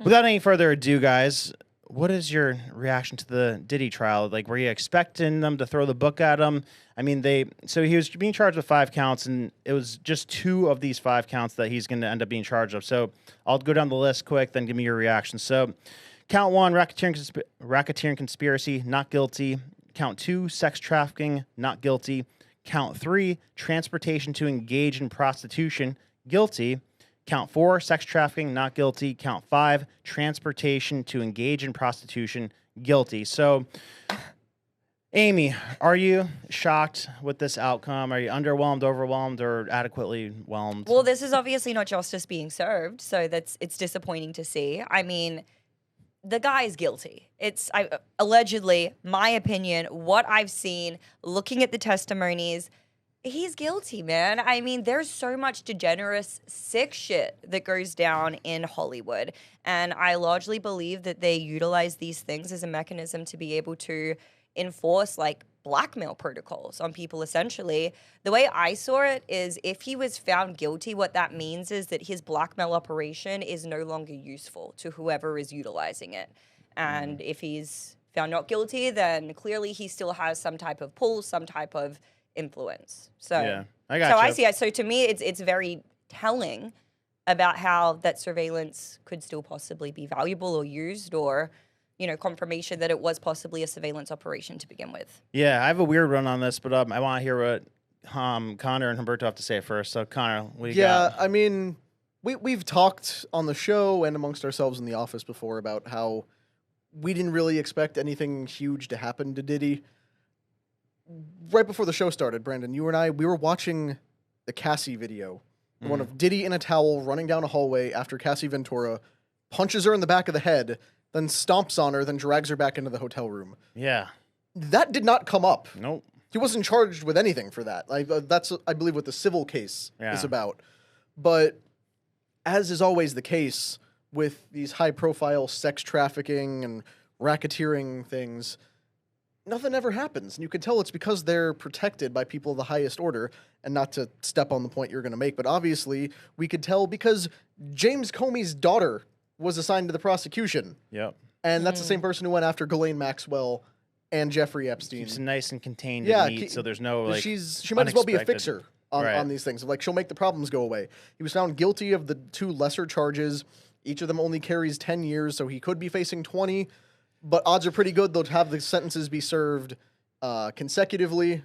Without any further ado, guys, what is your reaction to the Diddy trial? Like, were you expecting them to throw the book at him? I mean, so he was being charged with 5 counts, and it was just 2 of these 5 counts that he's going to end up being charged of. So I'll go down the list quick, then give me your reaction. So count 1, racketeering conspiracy, not guilty. Count 2, sex trafficking, not guilty. Count 3, transportation to engage in prostitution, guilty. Count 4, sex trafficking, not guilty. Count 5, transportation to engage in prostitution, guilty. So, Amy, are you shocked with this outcome? Are you underwhelmed, overwhelmed, or adequately whelmed? Well, this is obviously not justice being served, so it's disappointing to see. I mean, the guy is guilty. It's allegedly, my opinion, what I've seen, looking at the testimonies. He's guilty, man. I mean, there's so much degenerate, sick shit that goes down in Hollywood. And I largely believe that they utilize these things as a mechanism to be able to enforce, like, blackmail protocols on people, essentially. The way I saw it is if he was found guilty, what that means is that his blackmail operation is no longer useful to whoever is utilizing it. And if he's found not guilty, then clearly he still has some type of pull, some type of influence. So yeah, I got I see it. So to me, it's very telling about how that surveillance could still possibly be valuable or used, or, you know, confirmation that it was possibly a surveillance operation to begin with. Yeah, I have a weird run on this, but I want to hear what Connor and Humberto have to say first. So, Connor, what do you got? Yeah, I mean, we've talked on the show and amongst ourselves in the office before about how we didn't really expect anything huge to happen to Diddy. Right before the show started, Brandon, you and I, we were watching the Cassie video. The one of Diddy in a towel running down a hallway after Cassie Ventura punches her in the back of the head, then stomps on her, then drags her back into the hotel room. Yeah. That did not come up. Nope. He wasn't charged with anything for that. That's, I believe, what the civil case is about. But as is always the case with these high-profile sex trafficking and racketeering things, nothing ever happens. And you can tell it's because they're protected by people of the highest order. And not to step on the point you're going to make, but obviously we could tell because James Comey's daughter was assigned to the prosecution. Yep. And that's the same person who went after Ghislaine Maxwell and Jeffrey Epstein. Keeps it nice and contained and neat, so there's no, like, she might as well be a unexpected- fixer on these things. Like, she'll make the problems go away. He was found guilty of the 2 lesser charges. Each of them only carries 10 years, so he could be facing 20. But odds are pretty good they'll have the sentences be served concurrently,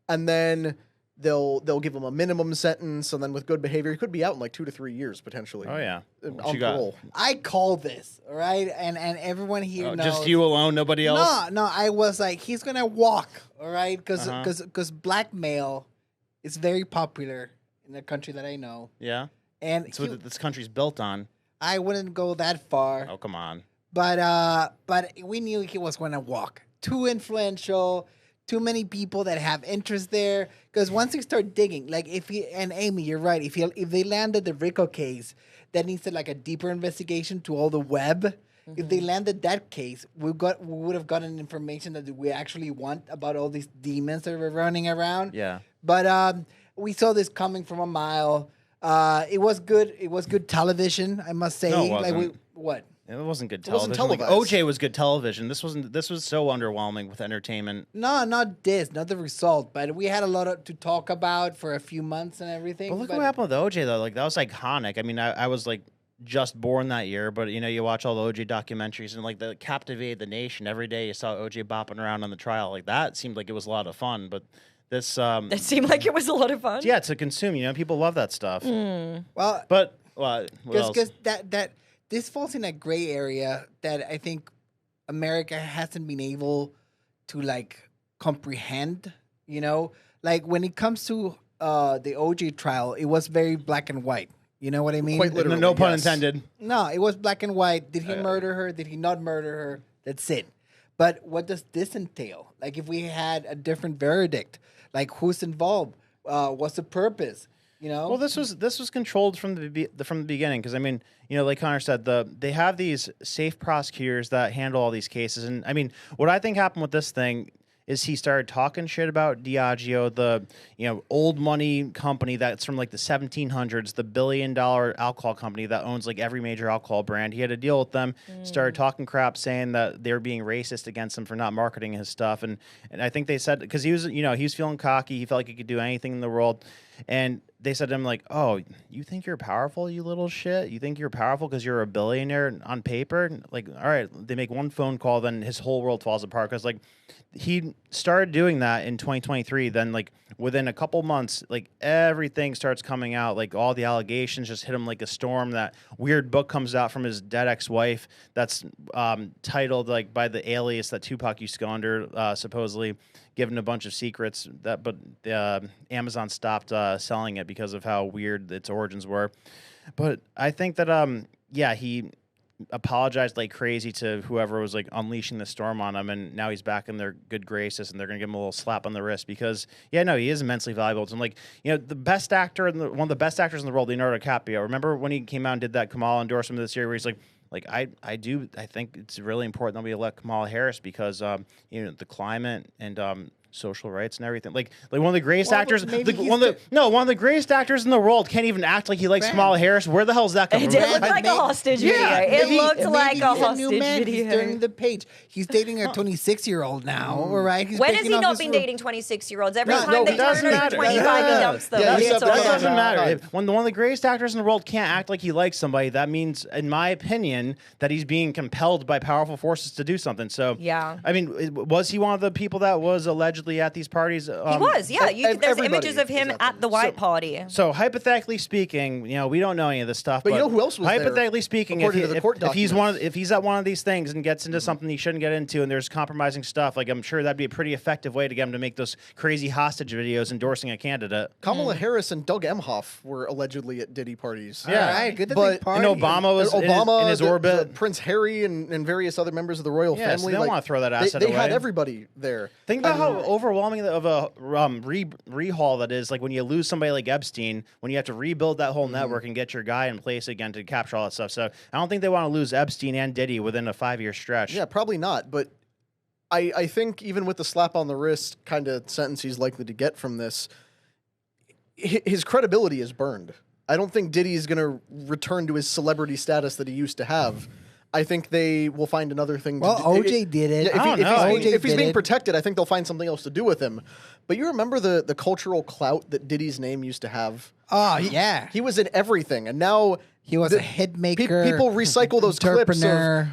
and then they'll give him a minimum sentence, and then with good behavior, he could be out in like 2 to 3 years potentially. Oh yeah, on parole. I call this, all right, and everyone here knows. Just you alone, nobody else. No, I was like, he's gonna walk, all right, because blackmail is very popular in the country that I know. Yeah, and it's what this country's built on. I wouldn't go that far. Oh come on. But we knew he was going to walk. Too influential, too many people that have interest there. Because once you start digging, like and Amy, you're right. If they landed the Rico case, that needs like a deeper investigation to all the web. Mm-hmm. If they landed that case, we would have gotten information that we actually want about all these demons that were running around. Yeah. But we saw this coming from a mile. It was good. It was good television, I must say. No, it wasn't. Like what? It wasn't good wasn't television. Like, televised. OJ was good television. This wasn't. This was so underwhelming with entertainment. No, not the result. But we had a lot to talk about for a few months and everything. But look what happened with OJ though. Like that was iconic. I mean, I was like just born that year, but you know, you watch all the OJ documentaries and like that captivated the nation. Every day you saw OJ bopping around on the trial. Like that seemed like it was a lot of fun. But this That seemed like it was a lot of fun. yeah, to consume. You know, people love that stuff. Well, But what else? because that this falls in a gray area that I think America hasn't been able to like comprehend. You know, like when it comes to the OJ trial, it was very black and white. You know what I mean? Quite literally, no pun yes. intended. No, it was black and white. Did he murder her? Did he not murder her? That's it. But what does this entail? Like if we had a different verdict, like who's involved? What's the purpose? You know? Well, this was controlled from the beginning because I mean, you know, like Connor said, they have these safe prosecutors that handle all these cases, and I mean, what I think happened with this thing is he started talking shit about Diageo, the old money company that's from like the 1700s, the $1 billion alcohol company that owns like every major alcohol brand. He had a deal with them, started talking crap, saying that they were being racist against him for not marketing his stuff, and I think they said because he was he was feeling cocky, he felt like he could do anything in the world, and they said to him like, "Oh, you think you're powerful, you little shit? You think you're powerful because you're a billionaire on paper?" Like, all right, they make one phone call, then his whole world falls apart because like he started doing that in 2023. Then like within a couple months, like everything starts coming out, like all the allegations just hit him like a storm. That weird book comes out from his dead ex-wife that's titled like by the alias that Tupac used to go under, supposedly given a bunch of secrets but Amazon stopped selling it because of how weird its origins were. But I think that he apologized like crazy to whoever was like unleashing the storm on him, and now he's back in their good graces, and they're gonna give him a little slap on the wrist because he is immensely valuable to him. Like the best actor one of the best actors in the world, Leonardo DiCaprio. Remember when he came out and did that Kamala endorsement this year where he's like I think it's really important that we elect Kamala Harris because the climate and social rights and everything. Like one of the greatest actors, one of the greatest actors in the world can't even act like he likes Kamala Harris. Where the hell is that coming It from? did look like a hostage video. It looked like a hostage video. He's turning the page. He's dating a 26-year-old now, all right? When has he not been dating 26-year-olds? Every time they turn over 25, he dumps them. That doesn't matter. When one of the greatest actors in the world can't act like he likes somebody, that means, in my opinion, that he's being compelled by powerful forces to do something. So, yeah. I mean, was he one of the people that was allegedly at these parties? He was, yeah. There's images of him at the white party. So hypothetically speaking, we don't know any of this stuff. But you know who else was there? Hypothetically speaking, if he's at one of these things and gets into something he shouldn't get into, and there's compromising stuff, like I'm sure that'd be a pretty effective way to get him to make those crazy hostage videos endorsing a candidate. Kamala Harris and Doug Emhoff were allegedly at Diddy parties. Yeah, all right, good that but they party. and Obama was in his orbit. Prince Harry and various other members of the royal family. So they don't want to throw that asset away. They had everybody there. Think about how overwhelming of a rehaul that is. Like when you lose somebody like Epstein, when you have to rebuild that whole network and get your guy in place again to capture all that stuff. So I don't think they want to lose Epstein and Diddy within a 5-year stretch. Yeah, probably not. But I think even with the slap on the wrist kind of sentence he's likely to get from this, his credibility is burned. I don't think Diddy is going to return to his celebrity status that he used to have. I think they will find another thing to do. OJ did it. Yeah, if he's being protected, I think they'll find something else to do with him. But you remember the cultural clout that Diddy's name used to have? Oh, yeah. He was in everything, and now he was a hit maker. People recycle those clips of,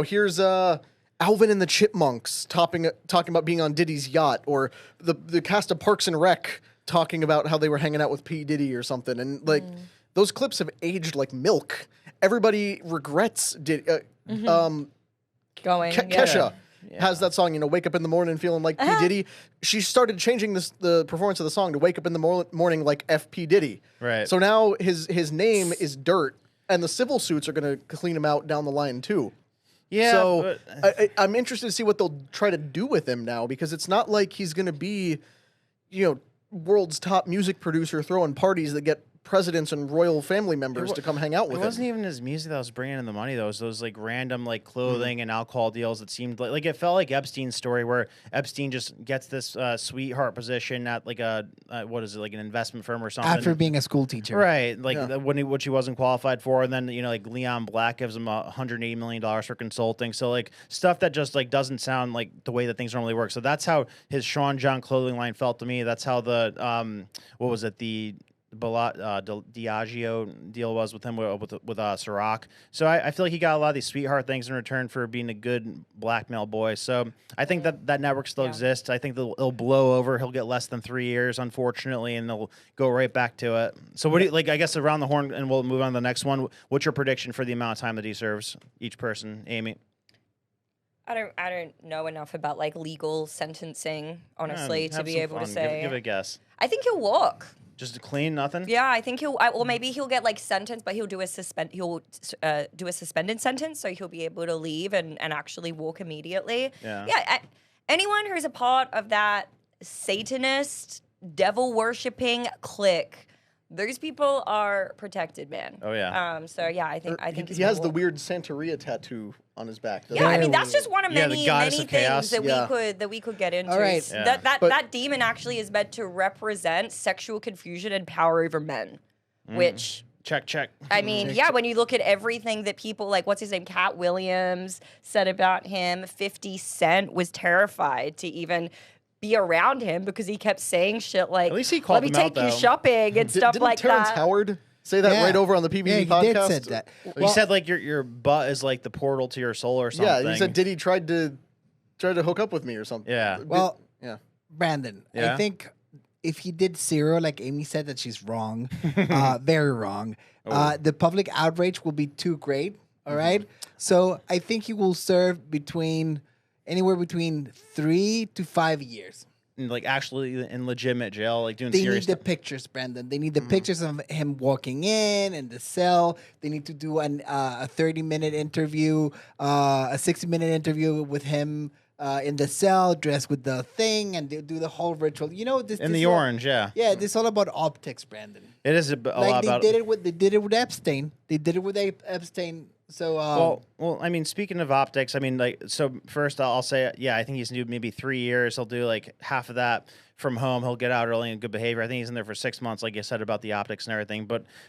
here's Alvin and the Chipmunks talking about being on Diddy's yacht, or the cast of Parks and Rec talking about how they were hanging out with P. Diddy or something. And those clips have aged like milk. Everybody regrets Diddy. Kesha has that song, Wake Up in the Morning Feeling Like P. Diddy. She started changing the performance of the song to Wake Up in the Morning Like F.P. Diddy. Right. So now his name is dirt, and the civil suits are going to clean him out down the line too. Yeah. So I'm interested to see what they'll try to do with him now, because it's not like he's going to be, world's top music producer throwing parties that get presidents and royal family members to come hang out with him. It wasn't even his music that was bringing in the money, though. It was those like random like clothing and alcohol deals that seemed like it felt like Epstein's story, where Epstein just gets this sweetheart position at like a like an investment firm or something after being a school teacher, right? Like which he wasn't qualified for, and then like Leon Black gives him $180 million for consulting. So like stuff that just like doesn't sound like the way that things normally work. So that's how his Sean John clothing line felt to me. That's how the the Diageo deal was with him with Ciroc. So I feel like he got a lot of these sweetheart things in return for being a good blackmail boy. So I think that network still exists. I think it'll blow over. He'll get less than 3 years, unfortunately, and they'll go right back to it. So what do you like? I guess around the horn, and we'll move on to the next one. What's your prediction for the amount of time that he serves, each person, Amy? I don't know enough about like legal sentencing, honestly, to be able to say. Give it a guess. I think he'll walk. Just clean, nothing. Yeah, I think or maybe he'll get like sentenced, but he'll do a suspended sentence, so he'll be able to leave and actually walk immediately. Yeah. Anyone who's a part of that Satanist, devil worshipping clique Those people are protected, man. Oh, yeah. So yeah, I think he has the weird Santeria tattoo on his back. Yeah, I mean that's Very just one of Yeah, the many goddess many of chaos. things that we could get into. All right. Yeah. That demon actually is meant to represent sexual confusion and power over men, which. Check. I mean, yeah, when you look at everything that people like, what's his name, Cat Williams said about him, 50 Cent was terrified to even be around him because he kept saying shit like, At least he called let me him out, take you though. shopping and stuff Didn't like Terrence that. Howard say that Yeah. right over on the PBD Yeah, he podcast? did said that. He said like your butt is like the portal to your soul or something. Yeah, he said Diddy tried to hook up with me or something. Yeah. Well, yeah. Brandon, Yeah? I think if he did zero, like Amy said, that she's wrong, very wrong. The public outrage will be too great. All right, so I think he will serve anywhere between 3 to 5 years. Like actually in legitimate jail, like doing They need serious the stuff. pictures, Brandon. They need the pictures of him walking in and the cell. They need to do a 30-minute interview, a 60-minute interview with him in the cell, dressed with the thing, and they do the whole ritual. You know, this In this the all- orange, yeah. Yeah, this is all about optics, Brandon. It is a Like lot they about. did it with Epstein. They did it with Epstein. So Well, I mean, speaking of optics, I mean, like, so first I'll say, yeah, I think he's new maybe 3 years. He'll do like half of that from home. He'll get out early in good behavior. I think he's in there for 6 months, like you said about the optics and everything. But